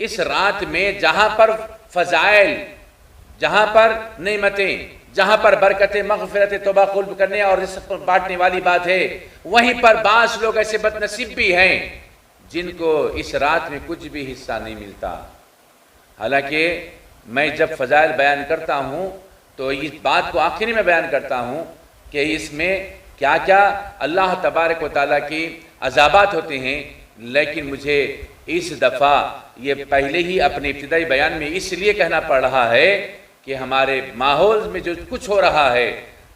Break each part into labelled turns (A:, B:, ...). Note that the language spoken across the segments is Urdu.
A: اس رات میں جہاں پر فضائل، جہاں پر نعمتیں، جہاں پر برکتیں، مغفرت، توبہ قبول کرنے اور رزق بانٹنے والی بات ہے، وہیں پر بعض لوگ ایسے بد نصیب بھی ہیں جن کو اس رات میں کچھ بھی حصہ نہیں ملتا۔ حالانکہ میں جب فضائل بیان کرتا ہوں تو اس بات کو آخری میں بیان کرتا ہوں کہ اس میں کیا کیا اللہ تبارک و تعالیٰ کی عذابات ہوتے ہیں، لیکن مجھے اس دفعہ یہ پہلے ہی اپنے ابتدائی بیان میں اس لیے کہنا پڑ رہا ہے کہ ہمارے ماحول میں جو کچھ ہو رہا ہے،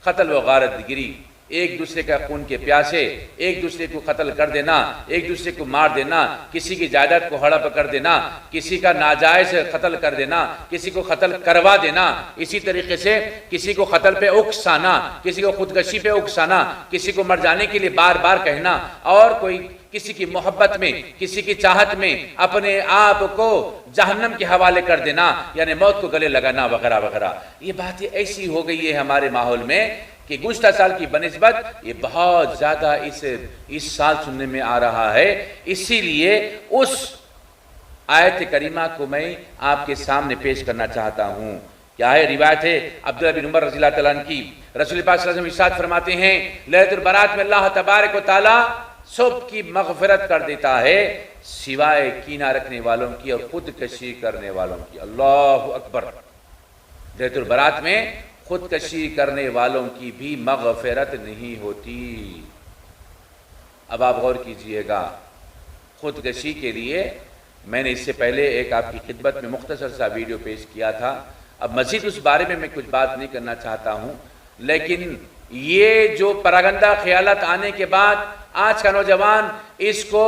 A: قتل و غارت گری، ایک دوسرے کا خون کے پیاسے، ایک دوسرے کو قتل کر دینا، ایک دوسرے کو مار دینا، کسی کی جائیداد کو ہڑپ کر دینا، کسی کا ناجائز قتل کر دینا، کسی کو قتل کروا دینا، اسی طریقے سے کسی کو قتل پہ اکسانا، کسی کو خودکشی پہ اکسانا، کسی کو مر جانے کے لیے بار بار کہنا، اور کوئی کسی کی محبت میں، کسی کی چاہت میں اپنے آپ کو جہنم کے حوالے کر دینا، یعنی موت کو گلے لگانا وغیرہ وغیرہ۔ یہ باتیں ایسی ہو گئی ہے ہمارے ماحول میں کہ گزشتہ سال کی بنسبت یہ بہت زیادہ اس سال سننے میں آ رہا ہے۔ اسی لیے اس آیت کریمہ کو میں آپ کے سامنے پیش کرنا چاہتا ہوں۔ کیا ہے؟ روایت ہے عبداللہ بن عمر رضی اللہ تعالیٰ عنہ کی، رسول پاک صلی اللہ علیہ وسلم ارشاد فرماتے ہیں لیلۃ البرات میں اللہ تبارک و تعالیٰ سب کی مغفرت کر دیتا ہے سوائے کینہ رکھنے والوں کی اور خودکشی کرنے والوں کی۔ اللہ اکبر! لیلۃ البرات میں خودکشی کرنے والوں کی بھی مغفرت نہیں ہوتی۔ اب آپ غور کیجئے گا، خودکشی کے لیے میں نے اس سے پہلے ایک آپ کی خدمت میں مختصر سا ویڈیو پیش کیا تھا، اب مزید اس بارے میں کچھ بات نہیں کرنا چاہتا ہوں، لیکن یہ جو پراگندہ خیالات آنے کے بعد آج کا نوجوان اس کو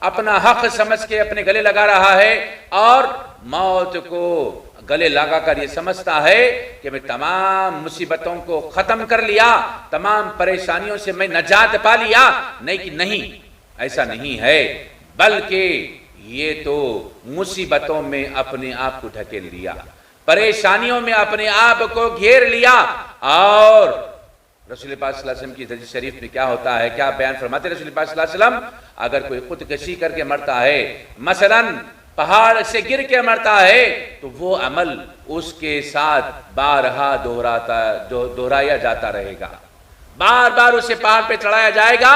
A: اپنا حق سمجھ کے اپنے گلے لگا رہا ہے اور موت کو گلے لگا کر یہ سمجھتا ہے کہ میں تمام مصیبتوں کو ختم کر لیا، تمام پریشانیوں سے میں نجات پا لیا۔ نہیں، ایسا نہیں ہے، بلکہ یہ تو مصیبتوں میں اپنے آپ کو ڈھکیل لیا، پریشانیوں میں اپنے آپ کو گھیر لیا۔ اور رسول پاک صلی اللہ علیہ وسلم کی حدیث شریف میں کیا ہوتا ہے، کیا بیان فرماتے رسول پاک صلی اللہ علیہ وسلم؟ اگر کوئی خودکشی کر کے مرتا ہے، مثلا پہاڑ سے گر کے مرتا ہے، تو وہ عمل اس کے ساتھ بارہا دہرایا جاتا رہے گا، بار بار اسے پہاڑ پہ چڑھایا جائے گا،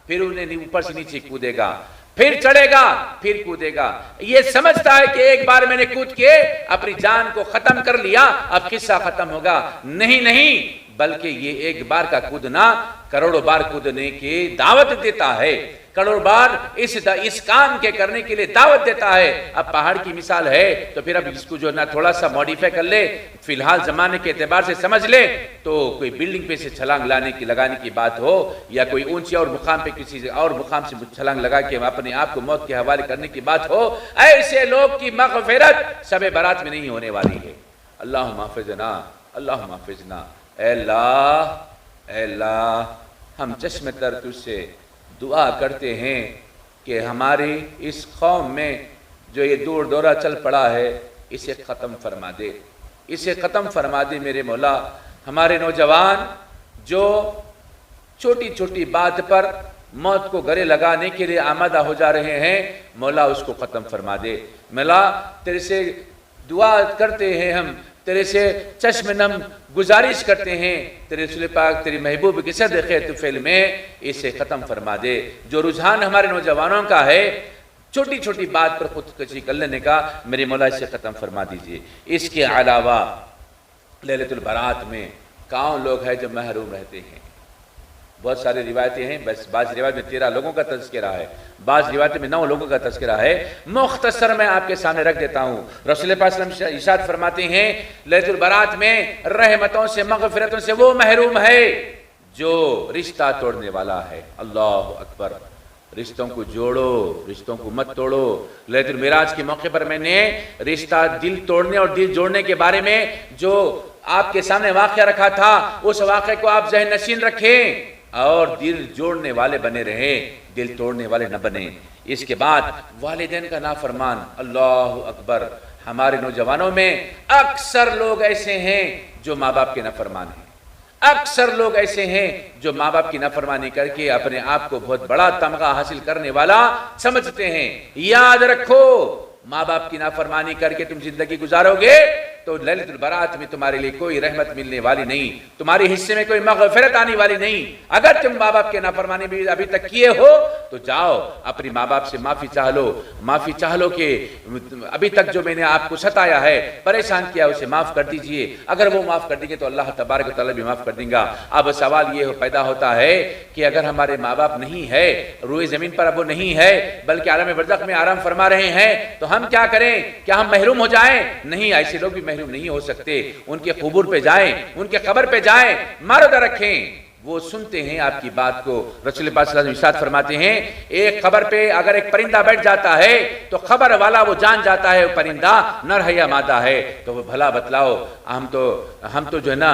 A: پھر انہیں اوپر سے نیچے کودے گا، پھر چڑھے گا، پھر کودے گا۔ یہ سمجھتا ہے کہ ایک بار میں نے کود کے اپنی جان کو ختم کر لیا، اب قصہ ختم ہوگا۔ نہیں، بلکہ یہ ایک بار کا کودنا کروڑوں بار کودنے کی دعوت دیتا ہے، کروڑ بار اس کام کے کرنے کے لیے دعوت دیتا ہے۔ اب پہاڑ کی مثال ہے تو پھر اب اس کو جو نہ تھوڑا سا موڈیفائی کر لے، فی الحال زمانے کے اعتبار سے سمجھ لے تو کوئی بلڈنگ پہ سے چھلانگ لگانے کی بات ہو، یا کوئی اونچی اور مقام پہ کسی اور مقام سے چھلانگ لگا کے اپنے آپ کو موت کے حوالے کرنے کی بات ہو، ایسے لوگ کی مغفرت شب برات میں نہیں ہونے والی ہے۔ اللہم حافظنا، اللہم حافظنا۔ اے اللہ ہم چشم تر تجھ سے دعا کرتے ہیں کہ ہماری اس قوم میں جو یہ دور دورہ چل پڑا ہے اسے ختم فرما دے، اسے ختم فرما دے میرے مولا۔ ہمارے نوجوان جو چھوٹی چھوٹی بات پر موت کو گلے لگانے کے لیے آمادہ ہو جا رہے ہیں، مولا اس کو ختم فرما دے۔ مولا تیرے سے دعا کرتے ہیں، ہم تیرے سے چشم نم گزارش کرتے ہیں، تیرے رسول پاک تیری محبوب کی صدقے طفیل میں اسے ختم فرما دے۔ جو رجحان ہمارے نوجوانوں کا ہے چھوٹی چھوٹی بات پر خودکشی کر لینے کا، میرے مولا اسے ختم فرما دیجئے۔ اس کے علاوہ لیلۃ البرات میں کون لوگ ہیں جو محروم رہتے ہیں؟ بہت ساری روایتیں ہیں، بس بعض روایت میں 13 لوگوں کا تذکرہ ہے، بعض روایت میں 9 لوگوں کا تذکرہ ہے، مختصر میں آپ کے سامنے رکھ دیتا ہوں۔ رسول پاک صلی اللہ علیہ وسلم ارشاد فرماتے ہیں لیلۃ البرات میں رحمتوں سے، مغفرتوں سے وہ محروم ہے جو رشتہ توڑنے والا ہے۔ اللہ اکبر! رشتوں کو جوڑو، رشتوں کو مت توڑو۔ لیلۃ المعراج کے موقع پر میں نے رشتہ دل توڑنے اور دل جوڑنے کے بارے میں جو آپ کے سامنے واقعہ رکھا تھا، اس واقعے کو آپ ذہن نشین رکھیں اور دل جوڑنے والے بنے رہیں، دل توڑنے والے نہ بنیں۔ اس کے بعد والدین کا نافرمان، اللہ اکبر! ہمارے نوجوانوں میں اکثر لوگ ایسے ہیں جو ماں باپ کے نافرمان ہیں، اکثر لوگ ایسے ہیں جو ماں باپ کی نافرمانی کر کے اپنے آپ کو بہت بڑا تمغہ حاصل کرنے والا سمجھتے ہیں۔ یاد رکھو ماں باپ کی نافرمانی کر کے تم زندگی گزارو گے تو لیلۃ البرات میں تمہارے لیے کوئی رحمت ملنے والی نہیں، تمہارے حصے میں کوئی مغفرت آنے والی نہیں۔ اگر تم ماں باپ کے نافرمانی بھی ابھی تک کیے ہو تو جاؤ اپنی ماں باپ سے معافی چاہ لو کہ ابھی تک جو میں نے آپ کو ستایا ہے، پریشان کیا، اسے معاف کر دیجئے۔ اگر وہ معاف کر دیں گے تو اللہ تبارک و تعالیٰ بھی معاف کر دیں گا۔ اب سوال یہ پیدا ہوتا ہے کہ اگر ہمارے ماں باپ نہیں ہے، روئے زمین پر اب وہ نہیں ہے بلکہ عالم برزخ میں آرام فرما رہے ہیں، تو ہم کیا کریں؟ کیا ہم محروم ہو جائیں؟ نہیں، ایسے لوگ بھی محروم نہیں ہو سکتے۔ ان کے قبور پہ جائیں، ان کے قبر پہ جائیں، مارودہ رکھیں، وہ سنتے ہیں آپ کی بات کو۔ رسول پاک صلی اللہ علیہ وسلم ارشاد فرماتے ہیں ایک قبر پہ اگر ایک پرندہ بیٹھ جاتا ہے تو قبر والا وہ جان جاتا ہے وہ پرندہ نر ہے یا مادہ ہے۔ تو وہ بھلا بتلاؤ، ہم تو جو ہے نا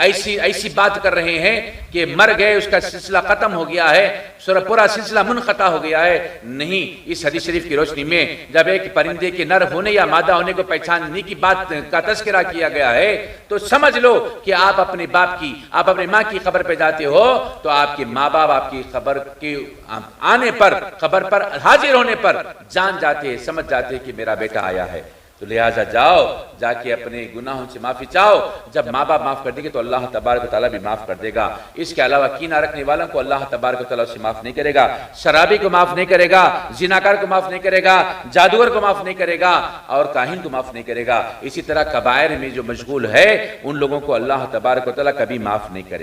A: ایسی بات کر رہے ہیں کہ مر گئے، اس کا سلسلہ ختم ہو گیا ہے، پورا سلسلہ منقطع ہو گیا ہے۔ نہیں، اس حدیث شریف کی روشنی میں جب ایک پرندے کے نر ہونے یا مادہ ہونے کو پہچاننے کی بات کا تذکرہ کیا گیا ہے تو سمجھ لو کہ آپ اپنے ماں کی قبر پہ جاتے ہو تو آپ کے ماں باپ آپ کی قبر کے آنے پر، قبر پر حاضر ہونے پر جان جاتے ہیں، سمجھ جاتے ہیں کہ میرا بیٹا آیا ہے۔ تو لہٰذا جا کے اپنے گناہوں سے معافی چاہو۔ جب ماں باپ معاف کر دیں گے تو اللہ تبارک و تعالیٰ بھی معاف کر دے گا۔ اس کے علاوہ کینہ رکھنے والوں کو اللہ تبارک و تعالیٰ سے معاف نہیں کرے گا، شرابی کو معاف نہیں کرے گا، زناکار کو معاف نہیں کرے گا، جادوگر کو معاف نہیں کرے گا، اور کاہن کو معاف نہیں کرے گا۔ اسی طرح کبائر میں جو مشغول ہے ان لوگوں کو اللہ تبارک و تعالیٰ کبھی معاف نہیں کرے گا۔